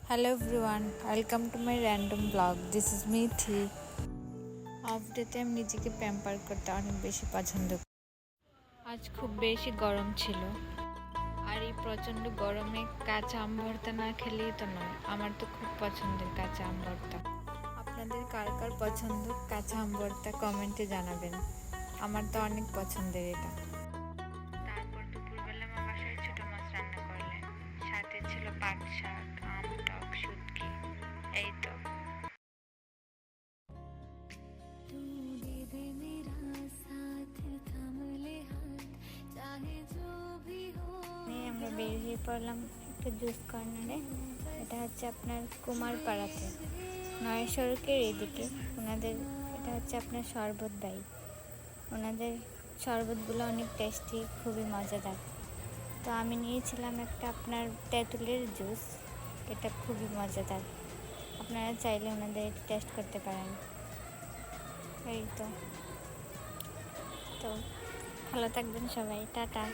Hello everyone, welcome to my random vlog. This is me Thi. Of ডেতে আমি নিজেকে pamper করতে অনেক বেশি পছন্দ করি। আজ খুব বেশি গরম ছিল, আর এই প্রচণ্ড গরমে কাঁচা আম ভর্তা না খেলেই তো নয়। আমার তো খুব পছন্দের কাঁচা আম ভর্তা। আপনাদের কার কার পছন্দ কাঁচা আম ভর্তা কমেন্টে জানাবেন। আমার তো অনেক পছন্দের এটা। তারপর দুপুরবেলা আমার বাসায় ছোট মাছ রান্না করলেন, সাথে ছিল পাট শাক, আম, টক, শুটকি। এই তো আমরা বের হয়ে পড়লাম একটু জুস কর্নারে। এটা হচ্ছে আপনার কুমারপাড়াতে, নয়া সড়কের এদিকে। ওনাদের এটা হচ্ছে আপনার শরবত বাই। ওনাদের শরবতগুলো অনেক টেস্টি, খুবই মজাদার। তো আমি নিয়েছিলাম একটা আপনার তেঁতুলের জুস। এটা খুবই মজাদার, আপনারা চাইলে ওনাদের টেস্ট করতে পারেন। এই তো তো ভালো থাকবেন সবাই, টাটা।